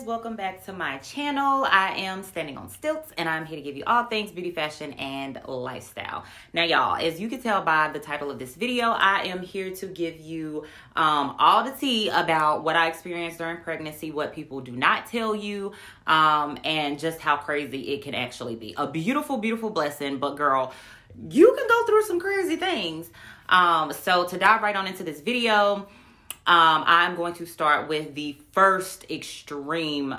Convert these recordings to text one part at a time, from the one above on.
Welcome back to my channel. I am standing on stilts and I'm here to give you all things beauty, fashion, and lifestyle. Now y'all, as you can tell by the title of this video, I am here to give you all the tea about what I experienced during pregnancy, what people do not tell you, and just how crazy it can actually be. A beautiful, beautiful blessing, but girl, you can go through some crazy things. So to dive right on into this video, I'm going to start with the first extreme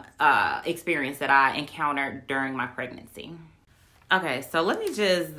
experience that I encountered during my pregnancy. Okay, so let me just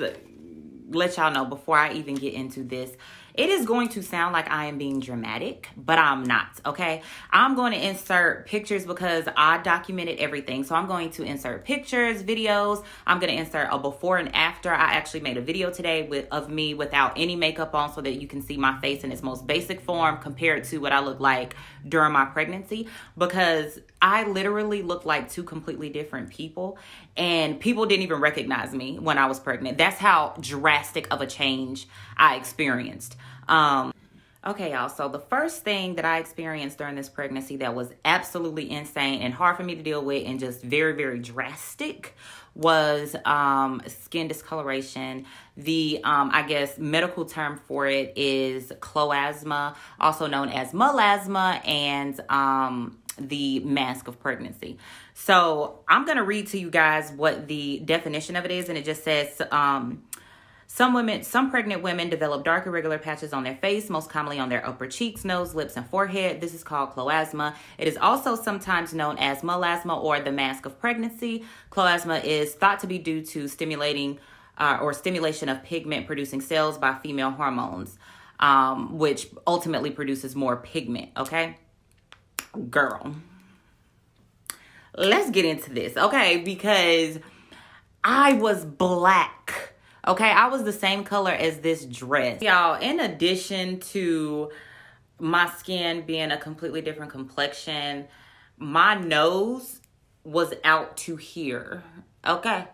let y'all know before I even get into this. It is going to sound like I am being dramatic, but I'm not, okay? I'm going to insert pictures because I documented everything. So I'm going to insert pictures, videos. I'm going to insert a before and after. I actually made a video today of me without any makeup on so that you can see my face in its most basic form compared to what I look like during my pregnancy, because I literally look like two completely different people and people didn't even recognize me when I was pregnant. That's how drastic of a change I experienced. Okay, y'all, so the first thing that I experienced during this pregnancy that was absolutely insane and hard for me to deal with and just very, very drastic was skin discoloration. The, I guess, medical term for it is cloasma, also known as melasma, and the mask of pregnancy. So I'm going to read to you guys what the definition of it is, and it just says, some pregnant women develop dark irregular patches on their face, most commonly on their upper cheeks, nose, lips, and forehead. This is called cloasma. It is also sometimes known as melasma or the mask of pregnancy. Cloasma is thought to be due to stimulation of pigment-producing cells by female hormones, which ultimately produces more pigment, okay? Girl, let's get into this, okay? Because I was black. Okay, I was the same color as this dress. Y'all, in addition to my skin being a completely different complexion, my nose was out to here. Okay.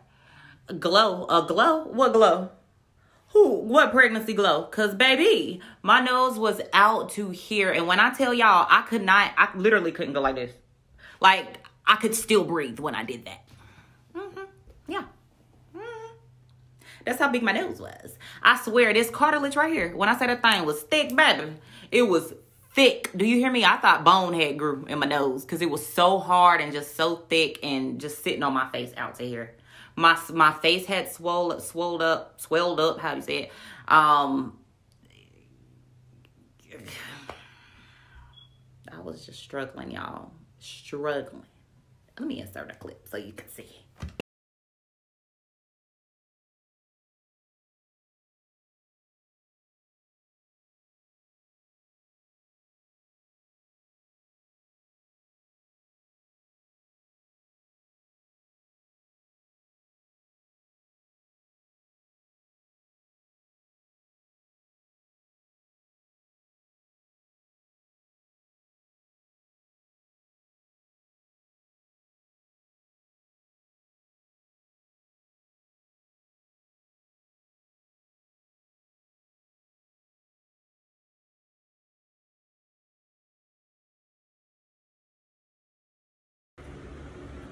Glow. A glow? What glow? What pregnancy glow? Because, baby, my nose was out to here. And when I tell y'all, I literally couldn't go like this. Like, I could still breathe when I did that. Yeah. That's how big my nose was. I swear, this cartilage right here, when I say that thing was thick, baby, it was thick. Do you hear me? I thought bone had grew in my nose because it was so hard and just so thick and just sitting on my face out to here. My face had swelled up, how do you say it? I was just struggling, y'all. Struggling. Let me insert a clip so you can see.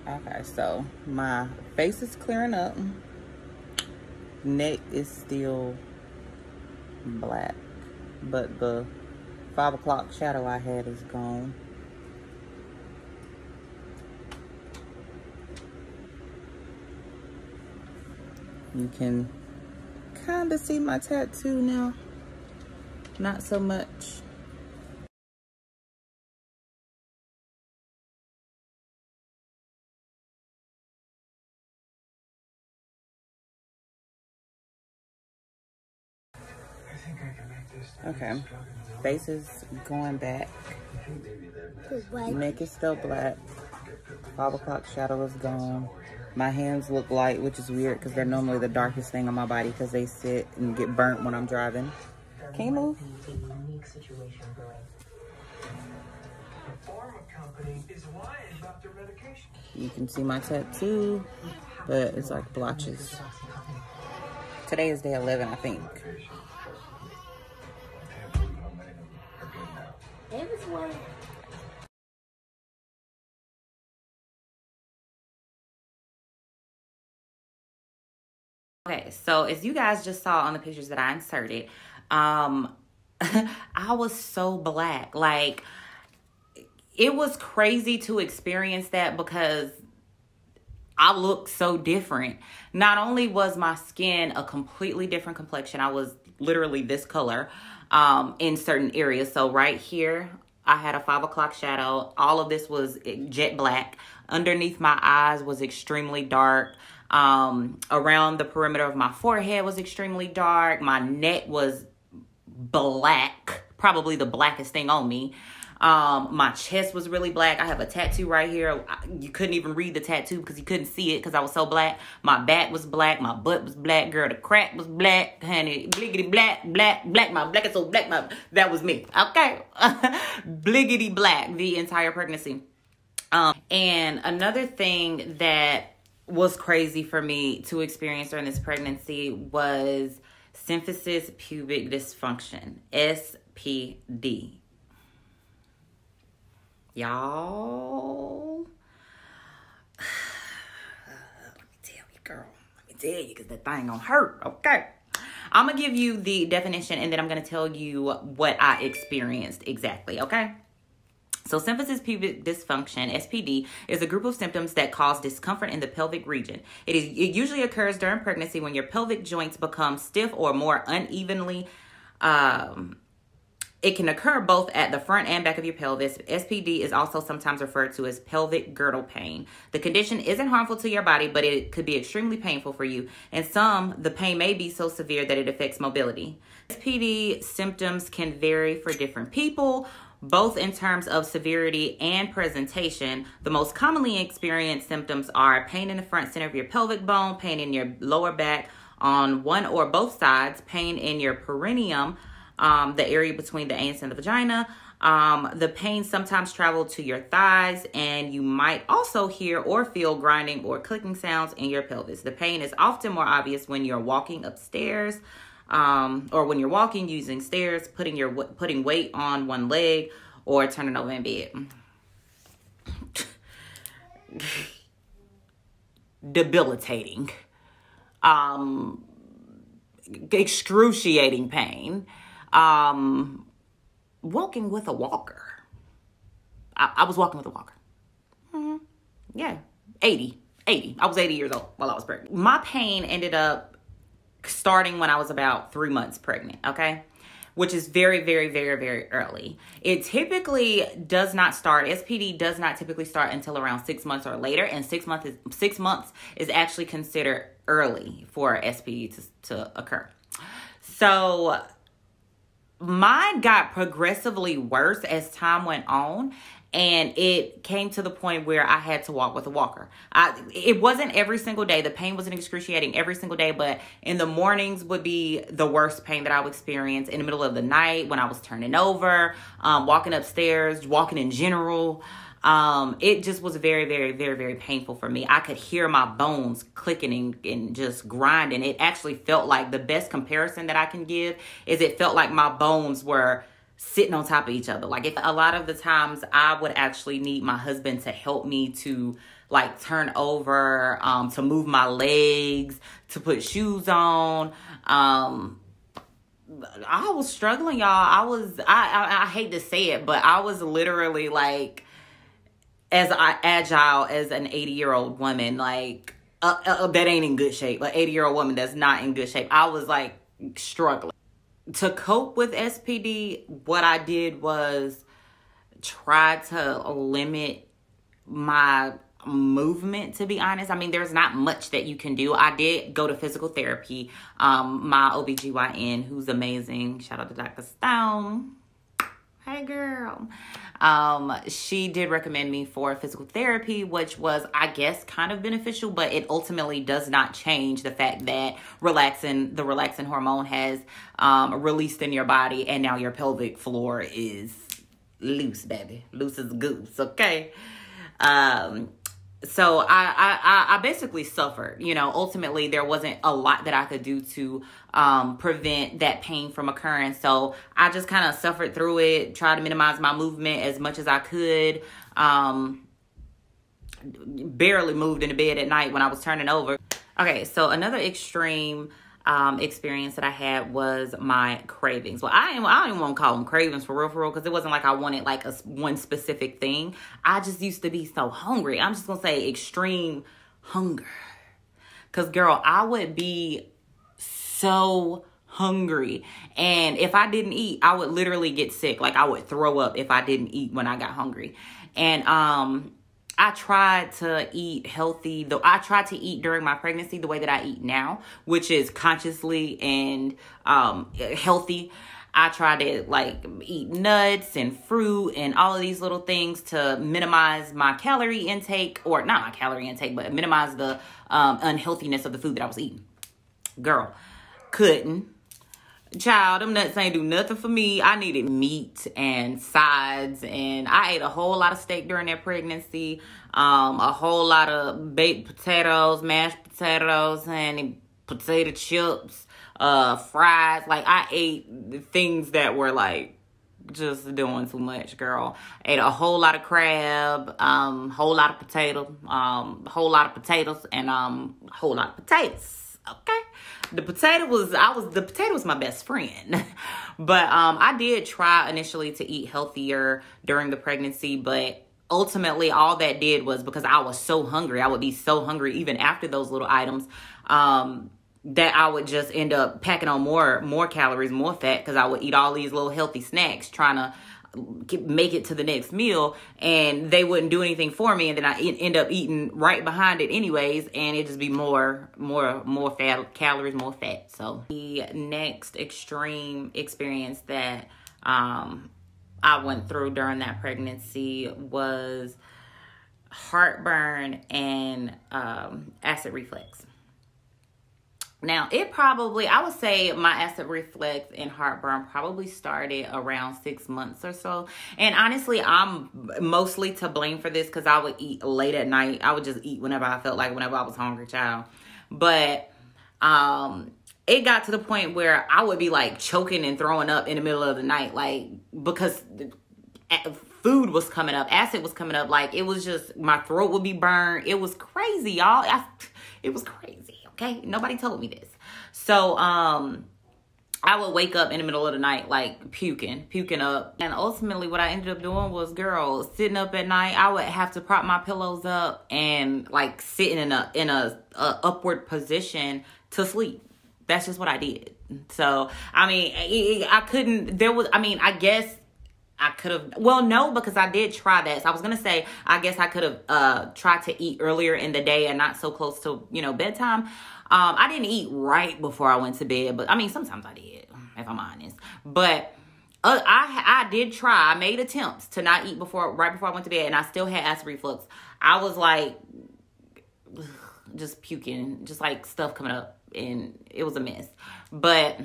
Okay, so my face is clearing up. Neck is still black, but the 5 o'clock shadow I had is gone. You can kind of see my tattoo now. Not so much. Okay, face is going back. Neck is still black. 5 o'clock shadow is gone. My hands look light, which is weird because they're normally the darkest thing on my body because they sit and get burnt when I'm driving. Can you move? You can see my tattoo, but it's like blotches. Today is day 11, I think. Okay, so as you guys just saw on the pictures that I inserted, I was so black. Like, it was crazy to experience that because I looked so different. Not only was my skin a completely different complexion, I was literally this color in certain areas. So right here, I had a 5 o'clock shadow. All of this was jet black. Underneath my eyes was extremely dark. Around the perimeter of my forehead was extremely dark. My neck was black, probably the blackest thing on me. My chest was really black. I have a tattoo right here. You couldn't even read the tattoo because you couldn't see it because I was so black. My back was black. My butt was black. Girl, the crack was black. Honey, bliggity black, black, black. My black is so black. That was me. Okay. Bliggity black the entire pregnancy. And another thing that was crazy for me to experience during this pregnancy was symphysis pubic dysfunction, SPD. Y'all, let me tell you, girl. Let me tell you, because that thing gonna hurt, okay? I'm gonna give you the definition, and then I'm gonna tell you what I experienced exactly, okay? So symphysis pubic dysfunction, SPD, is a group of symptoms that cause discomfort in the pelvic region. It usually occurs during pregnancy when your pelvic joints become stiff or more unevenly. It can occur both at the front and back of your pelvis. SPD is also sometimes referred to as pelvic girdle pain. The condition isn't harmful to your body, but it could be extremely painful for you. And some, the pain may be so severe that it affects mobility. SPD symptoms can vary for different people, both in terms of severity and presentation. The most commonly experienced symptoms are pain in the front center of your pelvic bone, pain in your lower back on one or both sides, pain in your perineum, the area between the anus and the vagina. The pain sometimes travel to your thighs, and you might also hear or feel grinding or clicking sounds in your pelvis. The pain is often more obvious when you're walking upstairs, or when you're walking using stairs, putting weight on one leg, or turning over in bed. Debilitating. Excruciating pain. Walking with a walker. I was walking with a walker. Yeah. 80. I was 80 years old while I was pregnant. My pain ended up starting when I was about 3 months pregnant, okay? Which is very, very, very, very early. It typically does not start, SPD does not typically start until around 6 months or later, and 6 months is actually considered early for SPD to occur. So mine got progressively worse as time went on, and it came to the point where I had to walk with a walker. It wasn't every single day. The pain wasn't excruciating every single day, but in the mornings would be the worst pain that I would experience. In the middle of the night when I was turning over, walking upstairs, walking in general. It just was very, very, very, very painful for me. I could hear my bones clicking and just grinding. It actually felt like, the best comparison that I can give is it felt like my bones were sitting on top of each other. Like, a lot of the times I would actually need my husband to help me to like turn over, to move my legs, to put shoes on. I was struggling, y'all. I hate to say it, but I was literally like as agile as an 80-year-old woman. Like, that ain't in good shape. An 80-year-old woman that's not in good shape. I was like struggling. To cope with SPD, what I did was try to limit my movement, to be honest. I mean, there's not much that you can do. I did go to physical therapy. My OBGYN, who's amazing. Shout out to Dr. Stone. Hey girl. She did recommend me for physical therapy, which was, I guess, kind of beneficial, but it ultimately does not change the fact that the relaxin hormone has released in your body, and now your pelvic floor is loose, baby. Loose as a goose, okay? So I basically suffered. You know, ultimately there wasn't a lot that I could do to prevent that pain from occurring. So I just kind of suffered through it, tried to minimize my movement as much as I could. Barely moved in the bed at night when I was turning over. Okay, so another extreme experience that I had was my cravings. Well, I don't even want to call them cravings for real, because it wasn't like I wanted like one specific thing. I just used to be so hungry. I'm just gonna say extreme hunger, because girl, I would be so hungry, and if I didn't eat, I would literally get sick. Like I would throw up if I didn't eat when I got hungry. And I tried to eat healthy, though. I tried to eat during my pregnancy the way that I eat now, which is consciously and healthy. I tried to like eat nuts and fruit and all of these little things to minimize my calorie intake, or not my calorie intake, but minimize the unhealthiness of the food that I was eating. Girl, couldn't. Child, them nuts ain't do nothing for me. I needed meat and sides, and I ate a whole lot of steak during that pregnancy, a whole lot of baked potatoes, mashed potatoes, and potato chips, fries. Like I ate things that were like just doing too much, girl. Ate a whole lot of crab, whole lot of potato, whole lot of potatoes, and whole lot of potatoes. Okay. The potato was my best friend. But I did try initially to eat healthier during the pregnancy, but ultimately all that did was, because I was so hungry, I would be so hungry even after those little items, that I would just end up packing on more calories, more fat, because I would eat all these little healthy snacks trying to make it to the next meal, and they wouldn't do anything for me, and then I end up eating right behind it anyways, and it just be more fat calories, more fat. So the next extreme experience that I went through during that pregnancy was heartburn and acid reflux. Now, I would say my acid reflux and heartburn probably started around 6 months or so. And honestly, I'm mostly to blame for this, because I would eat late at night. I would just eat whenever I felt like, whenever I was hungry, child. But it got to the point where I would be like choking and throwing up in the middle of the night, like, because food was coming up, acid was coming up. Like, it was just, my throat would be burned. It was crazy, y'all. It was crazy. Okay, nobody told me this. So I would wake up in the middle of the night like puking up. And ultimately what I ended up doing was, girl, sitting up at night, I would have to prop my pillows up and like sitting in a upward position to sleep. That's just what I did. So I mean, I guess I could have, well, no, because I did try that. So I was going to say, I guess I could have tried to eat earlier in the day and not so close to, bedtime. I didn't eat right before I went to bed, but I mean, sometimes I did, if I'm honest. But I did try. I made attempts to not eat right before I went to bed, and I still had acid reflux. I was like, just puking, just like stuff coming up, and it was a mess. But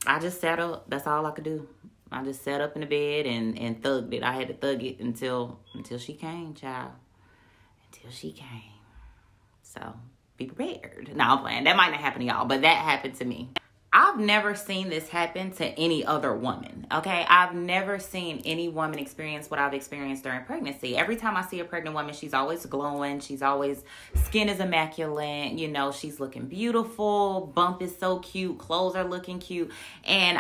I just sat up. That's all I could do. I just sat up in the bed and thugged it. I had to thug it until she came, child. Until she came. So be prepared. No, I'm playing. That might not happen to y'all, but that happened to me. I've never seen this happen to any other woman, okay? I've never seen any woman experience what I've experienced during pregnancy. Every time I see a pregnant woman, she's always glowing. She's always, skin is immaculate. She's looking beautiful. Bump is so cute. Clothes are looking cute. And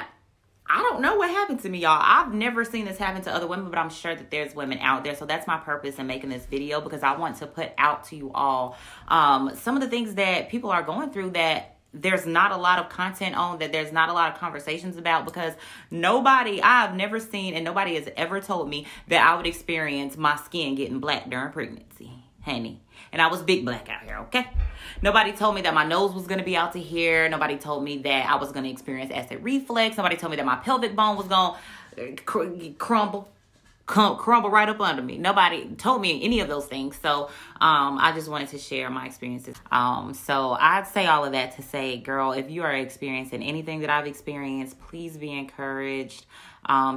I don't know what happened to me, y'all. I've never seen this happen to other women, but I'm sure that there's women out there. So that's my purpose in making this video, because I want to put out to you all some of the things that people are going through that there's not a lot of content on, that there's not a lot of conversations about, because I've never seen, and nobody has ever told me that I would experience my skin getting black during pregnancy, honey. And I was big black out here, okay? Nobody told me that my nose was going to be out to here. Nobody told me that I was going to experience acid reflux. Nobody told me that my pelvic bone was going to crumble. crumble right up under me. Nobody told me any of those things. So I just wanted to share my experiences. So I'd say all of that to say, girl, if you are experiencing anything that I've experienced, please be encouraged.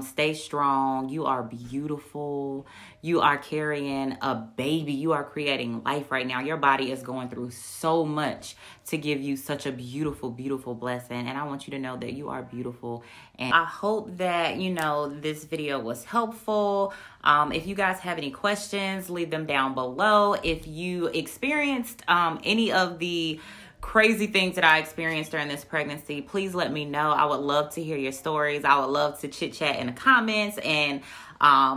Stay strong. You are beautiful. You are carrying a baby. You are creating life right now. Your body is going through so much to give you such a beautiful, beautiful blessing. And I want you to know that you are beautiful. And I hope that, you know, this video was helpful. If you guys have any questions, leave them down below. If you experienced any of the crazy things that I experienced during this pregnancy, please let me know. I would love to hear your stories. I would love to chit chat in the comments and,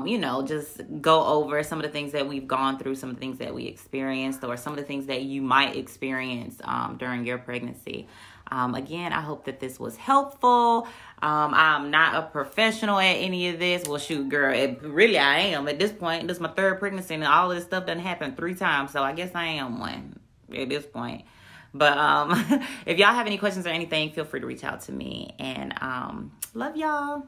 you know, just go over some of the things that we've gone through, some of the things that we experienced, or some of the things that you might experience during your pregnancy. Again, I hope that this was helpful. I'm not a professional at any of this. Well, shoot, girl, really I am at this point. This is my third pregnancy and all of this stuff done happened 3 times. So I guess I am one at this point. But if y'all have any questions or anything, feel free to reach out to me. And love y'all.